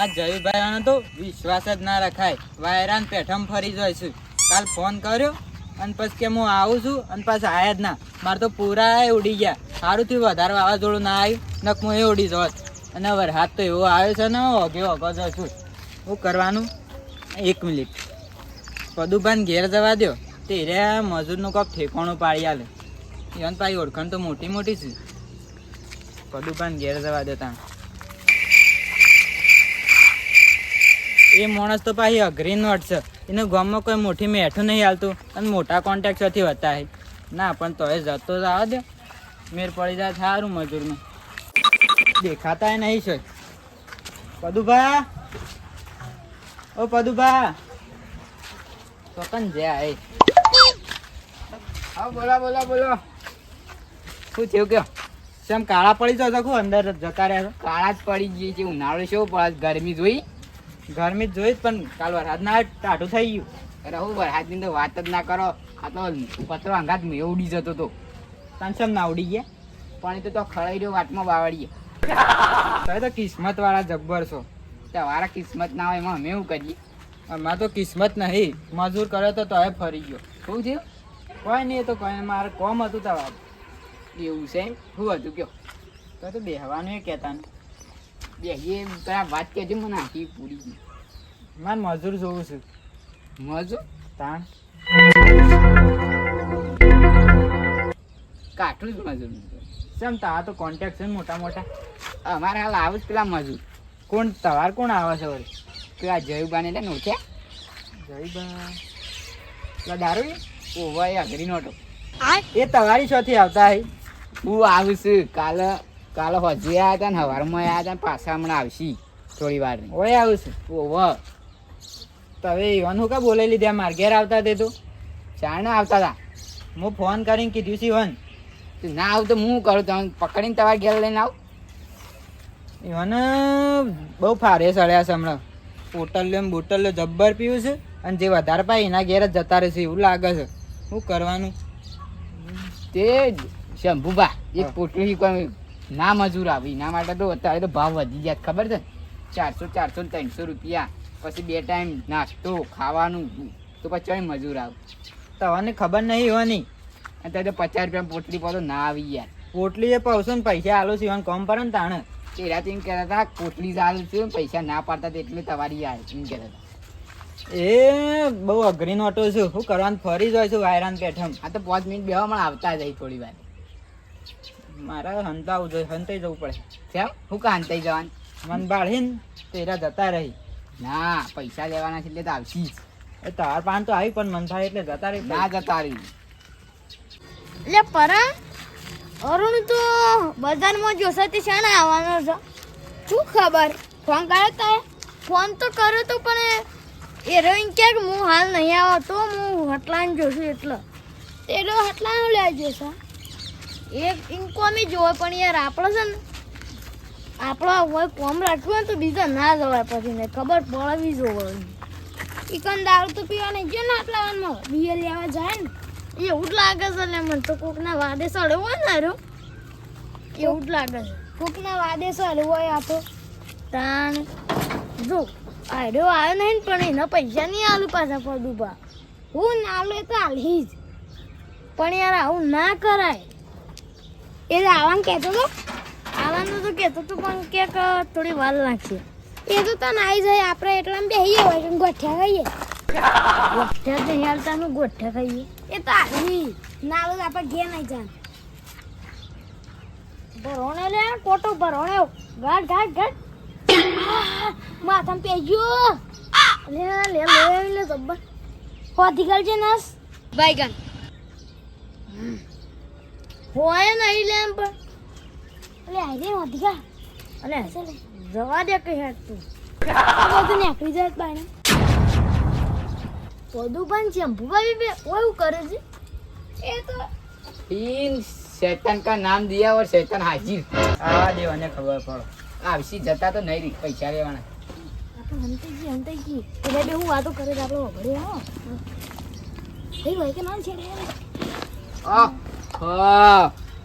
આ જયુભાઈ તો વિશ્વાસ જ ના રખાય. વાયરાન પેઠમ ફરી જાય છું. કાલ ફોન કર્યો અને પછી કે હું આવું છું અને પાછા આયા જ ના. મારે તો પૂરા ઉડી ગયા. સારું થયું વધારે વાવાઝોડું ના આવ્યું, નક હું એ ઉડી જોત. અને વરસાદ તો એવો આવ્યો છે ને ઓગો જાય છું. શું કરવાનું? 1 મિનિટ પદુભાઈને ઘેર જવા દો. તે રે મજૂરનું કોક ઠેકાણું પાડી આલે. એને પાછી ઓળખાણ તો મોટી મોટી છે. પદુભાઈને ઘેર જવા દો ત્યાં. એ માણસ તો પાછી અઘરી નોટ છે. એને ગામમાં કોઈ મોટી મેઠું નહીં હાલતું અને મોટા કોન્ટેક્ટથી હતા. ના પણ તોય જતો જ આવવા દે. મેર પડી જાય સારું મજૂરનું. દેખાતા નહીં છે. પદુભા, ઓ પદુભા, તો કન જાય. હા બોલો બોલો બોલો. શું થયું કયો? કેમ કાળા પડી જાવ છો? અંદર જતા રહ્યા છો? કાળા જ પડી ગઈ છે. ઉનાળો શું પડે, ગરમી જોઈ. ગરમી જ જોઈ પણ કાલ વરસાદ ના ટાઢું થઈ ગયું. રહું વરસાદની તો વાત જ ના કરો. આ તો પતરો અંગાત મેં ઉડી જતો હતો. તાનસમ ના ઉડી ગયા પણ એ તો ખડાઈ રહ્યો વાટમાં બાવડીએ. તમે તો કિસ્મત વાળા જબ્બર છો. તમારા કિસ્મત ના હોય એમાં અમે એવું કરીએ. અમારે તો કિસ્મત નહીં. મજૂર કર્યો તો હવે ફરી ગયો. શું થયું? કોઈ નહીં. તો કોઈ મારે કોમ હતું તમારે. એવું છે? શું હતું કયો? તો બેહવાનું એ કહેતા ને. બેહીએ તારા વાત કહેજો મને આખી પૂરી ગઈ. મારે મજૂર જોવું છું. મજૂર? તાણ કાઠું જ મજૂર. કેમ તારા તો કોન્ટેક્ટ છે ને મોટા મોટા. અમારે હાલ આવું જ પેલા મજૂર. કોણ તમારે કોણ આવે છે વળી? પેલા જયુબાને એટલે નોઠ્યા. જયબા પેલા દારૂ ઓવાય અઘરી નોટો. એ તમારી સાથે આવતા હે. હું આવું છું. કાલે હજુ આવ્યા હતા ને સવારમાં આવ્યા હતા ને પાછા હમણાં આવશી થોડી વાર. ઓય આવું છે. ઓવ તો હવે ઈવન હું કા બોલાવી લીધા? મારે ઘેર આવતા તે તું ચારને આવતા હતા. હું ફોન કરીને કીધું છે ઈવન. ના આવું તો હું કરું. તમે પકડીને તમારા ઘેર લઈને આવું. ઈવન બહુ ફારે સડ્યા છે હમણાં. બોટલ જબ્બર પીવું છે અને જે વધારે પાય એના ઘેર જ જતા રહેશે એવું લાગે છે. શું કરવાનું? તે શંભુબા એક પોટલી કોઈ ના મજૂર આવી. એના માટે તો અત્યારે તો ભાવ વધી ગયા ખબર છે. 400 300 રૂપિયા. પછી 2 ટાઈમ નાસ્તો ખાવાનું તો પછી મજૂર આવે. તને ખબર નહીં હોવાની. અત્યારે તો 50 રૂપિયા પોટલી પર તો ના આવી યાર. પોટલી એ પૈસો ને પૈસા આલો છે ઈવન કોમ પડે ને તાણે. તેરા એમ કહેતા હતા પોટલી ચાલુ છે પૈસા ના પાડતા એટલે તમારી યાર એમ કહેતા હતા. એ બહુ અઘરી નોટો છે. શું કરવાનું? ફરી જાય છે વાયરાન પેઠમ. આ તો 5 મિનિટ બેવા પણ આવતા જાય થોડી વાર. મારે હંતાવું જોઈએ. હંતાઈ જવું પડે. કેમ? હું કાં હંતાઈ જવાનું? મન બાળીને તેરા જતા રહી. ના પૈસા લેવાના છે એટલે તો આવશી જ. એ તાર પાન તો આવી પણ મન થાય એટલે જતા રહી. ના જતા રહી. એટલે પરા અરુણ તો બજારમાં જોશે તે શાણે આવવાનો છે? શું ખબર? ફોન કર્યો તા? ફોન તો કર્યો તો પણ એ રોઈન કે હું હાલ નહીં આવતો, હું હટલાને જોશું એટલે તેનો હટલાનો લઈ જશે. એક ઇન્કોમી જોવે પણ યાર આપણો છે ને આપણો હોય કોમ રાખવું હોય તો બીજો ના જવાય. પછી ને ખબર પડવી જોવે. ચિકન દારૂ તો પીવા નહીં ગયો ને આટલામાં બીએ લેવા જાય ને એવું જ લાગે છે. એટલે મને તો કોકના વાદે સડે હોય ને રો એવું જ લાગે છે. કોકના વાદે સડે હોય આ તો તાણ જો આડ્યો આવ્યો નહીં ને પણ એના પૈસા નહીં આલું પાછા પદુભા. હું ના લે તો આલી જ પણ યાર આવું ના કરાય. એ આવવાનું કહેતો હતો. આવવાનું તો કહેતો હતો પણ ક્યાંક થોડી વાર લાગશે. એ તો તને આવી જાય. આપણે એટલામાં બેસીએ હોય કે ગોઠ્યા ખાઈએ. ગોઠ્યા તો હેલતાનું ગોઠ્યા ખાઈએ. એ તો આવી નાલો આપણે ઘેર નહીં જાય. ભરોણે લે કોટો ભરોણે ગાઢ ગાઢ ગાઢ માથામાં પેજ્યો લે લે લે લે જબ્બર હોતી ગલ છે નસ બાઈગન હોય નહીં લે એમ પણ અલે આઈ રે હોતી ગા અલે હશે જવા દે કે હેડ તું બધું નીકળી જાય બાઈને બધું પણ શંભુભાઈ બે ઓયું કરે છે. એ તો इन शैतान का नाम दिया और शैतान हाजिर. આવા દેવાને ખબર પડો. આવશી જતા તો નહીં રહી પૈસા લેવાના. હંતાઈ એટલે બે હું વાતો કરે આપણે વગડે હો એ ભાઈ કે નામ છેડે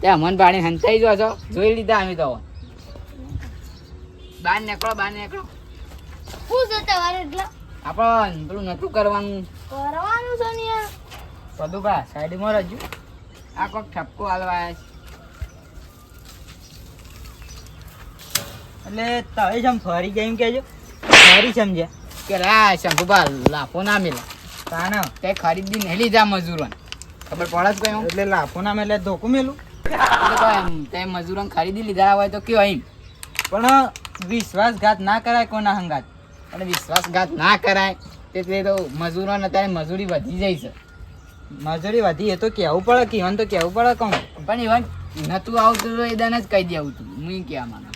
તે અમન પાણી હંતાઈ જો છો જોઈ લીધા અમે તો. બહાર નીકળો શું છે તમારે એટલે આપણે પેલું નતું કરવાનું કરવાનું છે ને યાર પદુભા સાઈડમાં રહેજો. આ કોક ઠપકો હાલવા આવ્યા એટલે તમે જેમ ફરી ગયા એમ કહેજો. ફરી સમજ્યા છે કે લા શંભુભા લાફો ના મેલા તાના તે ખરીદી નહીં લીધા મજૂરોને ખબર પડે છે કયું એટલે લાફો ના મેલે ધોકું મેલું. એટલે કોઈ એમ તે મજૂરોને ખરીદી લીધા હોય તો કયો એમ પણ વિશ્વાસઘાત ના કરાય કોના હંગાત. અને વિશ્વાસઘાત ના કરાય તે તો મજૂરોને અત્યારે મજૂરી વધી જાય છે મજૂરી વધી એ તો કહેવું પડે કીવન તો કહેવું પડે કહું. પણ ઇવન નતું આવતું તો એ દાને જ કહી દેવું તું હું ઈ કહેવા માંગુ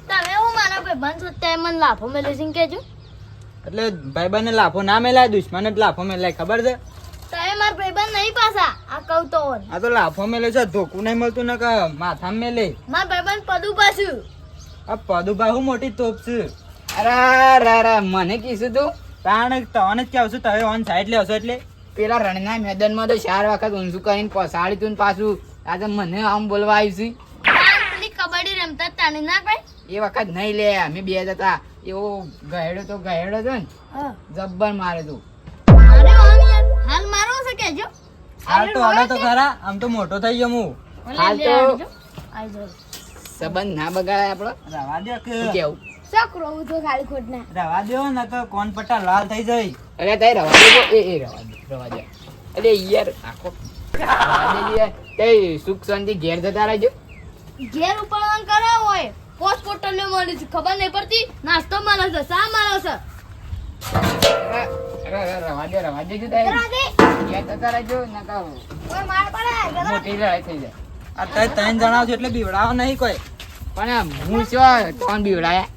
તમે હું મારા ભાઈ બંધ છો તે મને લાફો મેલે છે કેજો એટલે ભાઈબંધને લાફો ના મેલાય, દુશ્મન જ લાફો મેલાય, ખબર છે? તમે મારા ભાઈ બંધ નહીં પાછા આ કહું તો આ તો લાફો મેલે છે, ધોકું નહીં મળતું ને કે માથામાં મેલે. મારા ભાઈ બંધ પદું પાછું આ પદુભા હું મોટી તોપ છે. અરે મને કીધું તું તાણ તને જ કહું છું, તમે ઓન સાઈડ લેવશો એટલે પેલા રણના મેદાનમાં તો 4 વખત ઊંચું કરીને પસાડી તું ને પાછું આજે મને આમ બોલવા આવ્યું પેલી કબડ્ડી રમતા તાણી ના કઈ છે એ વખત નહીં લે અમે બે જતા એવો ગહેડો તો ને જબ્બર મારે તું અરે વાહ યાર હાલ મારો છે કેજો હાલ તો હવે તો ખરા, આમ તો મોટો થઈ ગયો હું. હાલ તો આઈ જો સંબંધ ના બગાડાય આપણો રવા દો કે શું કેવું શક રહું તો ખાલી ખોટ ના રવા દો ને તો કોણ પટ્ટા લાલ થઈ જાય. અરે તાઈ રવા દે એ રવા દે અરે યાર આખો રવા દે યાર તે સુખ શાંતિ ઘેર જતા રહેજો ઘેર ઉપાડવાનું કરાવ હોય પોસ્ટ પોર્ટલ મળી છે ખબર નહીં પડતી નાસ્તો મળે છે શા મળે છે રવા દે જો તાઈ રાધે ઘેર જતા રહેજો નકા ઓય માર પડે મોટી લડાઈ થઈ જાય આ તમે 3 જણા છો એટલે બીવડાવો નહીં કોઈ. પણ હું શું ત્રણ બીવડાયા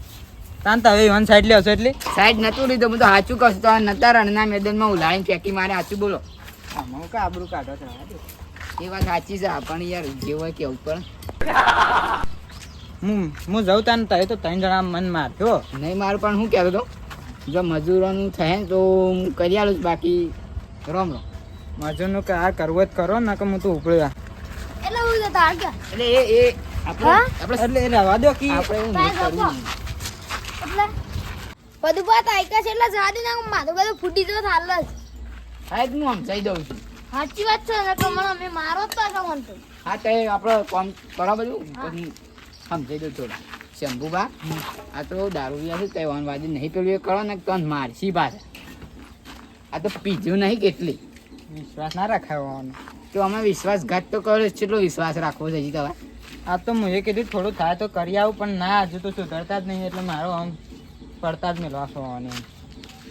તાન તમે વન સાઈડ લેવશો એટલે સાઈડ નતું લીધું હું તો સાચું કહું છું તો નતા રણના મેદાનમાં ઉલાડીને ફેંકી મારે સાચું બોલો આમાં હું કાબરું કાઢો છો. એ વાત સાચી છે પણ યાર જે હોય કેવું પણ હું જાઉં તાન તમે તો 3 જણા મન મારજો. નહીં મારું પણ હું કહેતો હતો જો મજૂરોનું થાય ને તો હું કરી આલું બાકી રોમ રોમ મજૂરનું કે આ કરવો જ કરો ને કે હું તો ઉપડ્યા. એટલે હું જતા હાલ કે એટલે એ આપણે હા? આપણે એટલે એ રવા દો કે આપણે એવું નહીં કરવું એટલે બધું વાત આઈકા છે એટલે જાડી ના માથું બધું ફૂટી જો થાલ જ હા એ તો હું સમજાઈ દઉં છું સાચી વાત છે ને તો મને અમે મારો જ પાછો મન તો હા તો એ આપણે કોમ કરો બધું પછી સમજાઈ દઉં થોડા શંભુબા આ તો દારૂ છે કહેવાનું વાજી નહીં પેલું એ કરો ને તો મારશી પાછા આ તો પીધું નહીં કેટલી વિશ્વાસ ના રખાવાનો. તો અમે વિશ્વાસઘાત તો કર્યો છે. કેટલો વિશ્વાસ રાખવો છે હજી તમારે આ તો મુએ કીધું થોડું થાય તો કરી આવું પણ ના હજુ તો સુધરતા જ નહીં એટલે મારો આમ પડતા જ મેળવા હોવાની.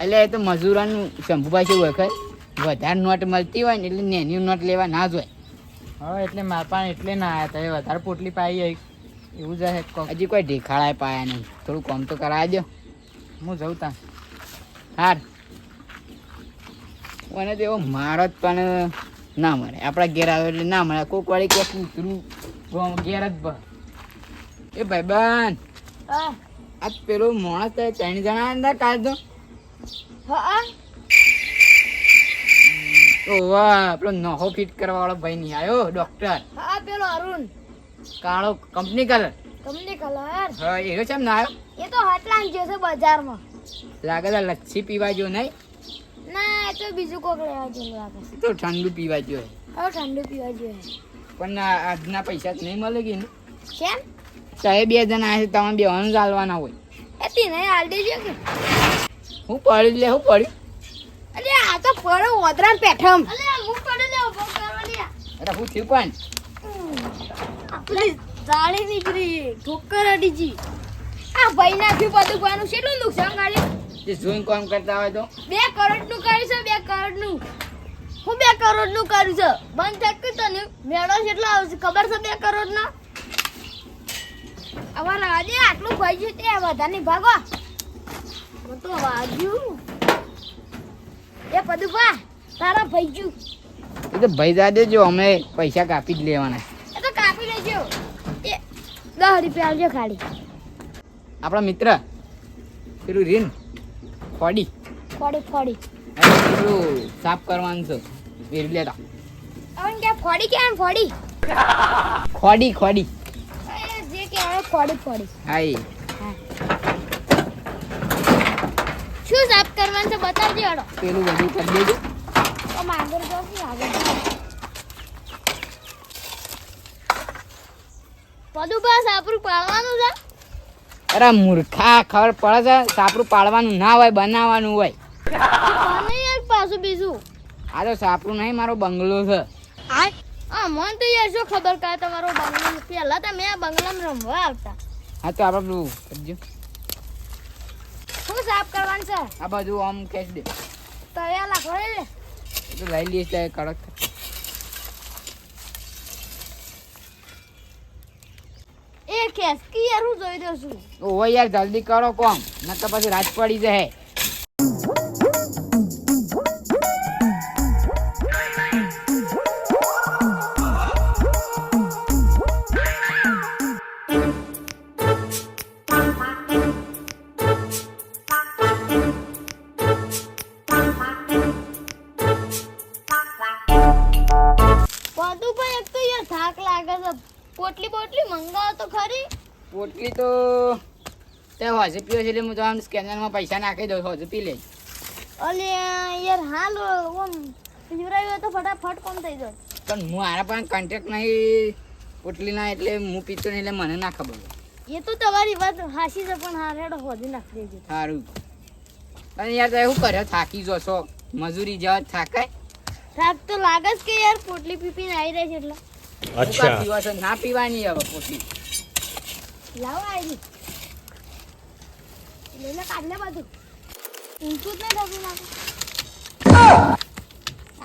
એટલે એ તો મજૂરોનું શંભુભાઈ શું હોય ખબર વધારે નોટ મળતી હોય ને એટલે નેની નોટ લેવા ના જ હોય હવે એટલે મારા પાસે એટલે ના આવ્યા હતા, વધારે પોટલી પાઈ આવી એવું જ હે કોક. હજી કોઈ ઢેખાડાય પાયા નહીં થોડું કામ તો કરાવી દો હું જઉં તાં. હાર મને તો એવો મારો જ પણ ના મળે આપણા ઘેર આવ્યો એટલે ના મળે કોઈક વાળી કે કૂતરું ઘેર જ ભર એ ભાઈબંધ હા આ પેલો માણસ તો 3 જણા અંદર કાઢ દો હા તો વાહ પેલો નહો ફિટ કરવા વાળો ભાઈ નહીં આવ્યો ડોક્ટર હા પેલો અરુણ કાળો કંપની કલર કંપની કલર હા એનો છે ના આવ્યો એ તો હટલાન છે બજારમાં લાગે છે લચ્છી પીવા જો નહીં ના એ તો બીજું કોક લેવા જેવું લાગે છે તો ઠંડુ પીવા જો હવે ઠંડુ પીવા જોઈએ પણ આજના પૈસા જ નહીં મળે કે ને કેમ સાહેબ 2 જણા આવે તમે બેવાનું ચાલવાના હોય એ તીને હાલ દેજો કે હું પડી લે હું પડ્યું અરે આ તો પડો ઓદરાન પેઠમ અરે હું પડી લે ઉભો કરવા લે અરે હું થયું પણ આપણી જાળી નીકળી ઠોકર અડીજી આ ભાઈ નાખ્યું બધું ગવાનું કેટલું નુકસાન ગાડી જે જોઈને કામ કરતા હોય તો 2 કરોડ નું કર્યું છે 2 કરોડ નું હું 2 કરોડ નું કર્યું છે બંધ થઈ ગયું તને મેળો કેટલો આવશે ખબર છે 2 કરોડ નો અમારા આજે આટલું ભાઈ છે તે વધારે નહીં ભાગો હું તો વાગ્યું એ પદુભા તારા ભાઈ જુ એ તો ભાઈ દાદે જો અમે પૈસા કાપી જ લેવાના એ તો કાપી લેજો એ 10 રૂપિયા આવજો ખાલી આપણા મિત્ર પેલું રીન ફોડી ફોડી ફોડી પેલું સાફ કરવાનું છે વેરી લેતા હવે કે ફોડી કેમ ફોડી ખોડી ખોડી એ જે કે આવે ફોડી ફોડી હા એ હા શું સાફ કરવાનું છે બતાવજો હેડો. પેલું બધું કરી દેજો. આમ આગળ જાઓ કે આગળ જાઓ. બધું બસ આપણું પાડવાનું છે. અરે મૂર્ખા, ખબર પડે છે સાપરું પાડવાનું ના હોય, બનાવવાનું હોય. મને યાર પાછું બીજું. આ તો સાપરું નહીં, મારો બંગલો છે. હા મને તો યાર શું ખબર કે આ તમારો બંગલો. પહેલા તો મેં આ બંગલામાં રમવા આવતા. હા તો આપણે પેલું કરજો. શું સાફ કરવાનું છે? આ બધું આમ ખેંચ દે. તૈયાર લાખો લે. એ તો લઈ લઈશ ત્યારે કડક. એ ખેસકી યાર હું જોઈ રહ્યો છું. ઓહો યાર જલ્દી કરો કોમ, નકર પછી રાત પડી જશે. બધું પણ એક તો યાર થાક લાગે છે. પોટલી બોટલી મંગાવો તો ખરી. પોટલી તો તે હજુ પીવો છે એટલે હું તો આમ સ્કેનરમાં પૈસા નાખી દઉં, હજુ પી લે. અલે યાર હાલ ઓમ પીવરાયું તો ફટાફટ કોમ થઈ જાય. પણ હું આના પણ કોન્ટ્રાક્ટ નહીં પોટલીના, એટલે હું પીતો નહીં એટલે મને ના ખબર હોય. એ તો તમારી વાત હાસી છે પણ હા રેડો હોદી નાખી દેજો. સારું. અને યાર તમે શું કર્યો, થાકી જશો, મજૂરી જવા થાકાય. થાક તો લાગે જ કે યાર પોટલી પીપીને આવી રહી છે એટલે. અચ્છા પીવા છો, ના પીવાની હવે પોટલી. લાવો આવી લઈને કાઢ લે બધું. ઊંચું જ નહીં થતું લાગે.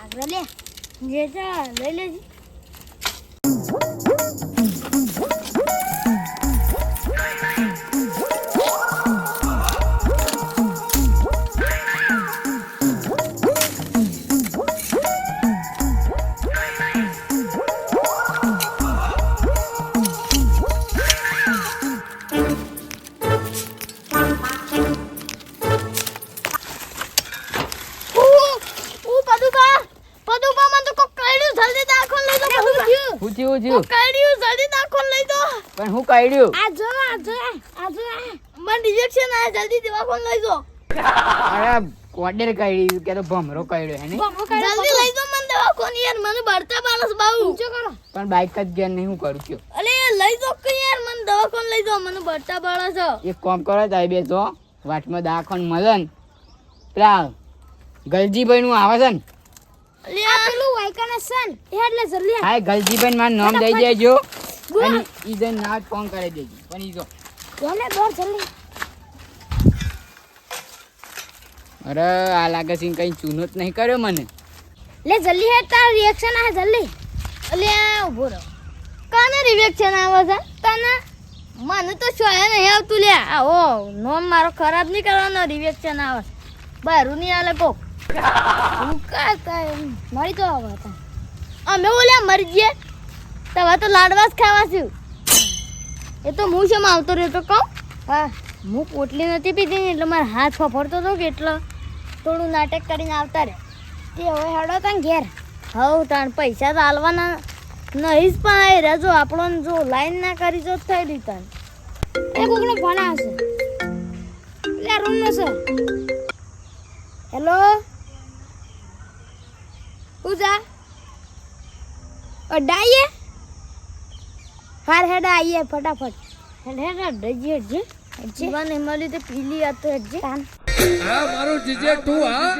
આગળ લે જે છે લઈ લેજે. હું થયું થયું? કાઢ્યું જલ્દી નાખો લઈ દો. પણ હું કાઢ્યું? આ જો મને રિજેક્શન આ જલ્દી દવાખાને લઈ દો. અરે કોડેર કાઢ્યું કે તો ભમરો કાઢ્યો હે ને? જલ્દી લઈ દો મને દવાખાને યાર મને બળતા માણસ બાઉ ઊંચો કરો. પણ બાઈક જ ગયા નહીં, હું કરું કયો? અલે લઈ દો કે યાર મને દવાખાને લઈ દો મને બળતા બાળા છો. એક કામ કરો તાઈ બેસો વાટમાં દાખણ મળે ને પેલા ગલજીભાઈ નું આવે છે ને, અલે આ પેલું વાયકાના સન એટલે જલ્દી હા ગલજીભાઈ મારું નામ દઈ દેજો અને ઈ જઈને ના ફોન કરી દેજો. પણ ઈ જો બોલે દોર જલ્દી. અરે આ લાગે છે કઈ ચૂનો જ નહીં કર્યો મને. લે જલ્દી હે તાર રિએક્શન આ જલ્દી. અલે ઉભો રહો. કાને રિએક્શન આવે છે તને? મને તો છોયા નહીં આવતું લે. આવો નોમ મારો ખરાબ નહીં કરવાનો રિએક્શન આવે. બહારું નહીં આલે કોક. હું કાતા મરી તો આવા હતા. અમે ઓલ્યા મરી ગયા. તવા તો લાડવા જ ખાવા છું. એ તો હું શેમ આવતો રહ્યો તો કહું. હા હું પોટલી નથી પીધી ને એટલે મારો હાથ ફફડતો હતો કે એટલે થોડું નાટક કરીને આવતા રહે. તે હવે હેડો તને ઘેર. હવ તાણ પૈસા તો આલવાના નહીં જ પણ આવી રહ્યા. જો આપણો જો લાઈન ના કરી જો થઈ રહી તાણ. એ કોકનો ફોન આવશે. એટલે રૂમનો છે. હેલો પૂજા અડાઈએ હાર હેડ આઈએ ફટાફટ. હેડ હેડ ડજી હજી જીવાને મળી તો પીલી આ તો હજી હા મારું જીજે તું હા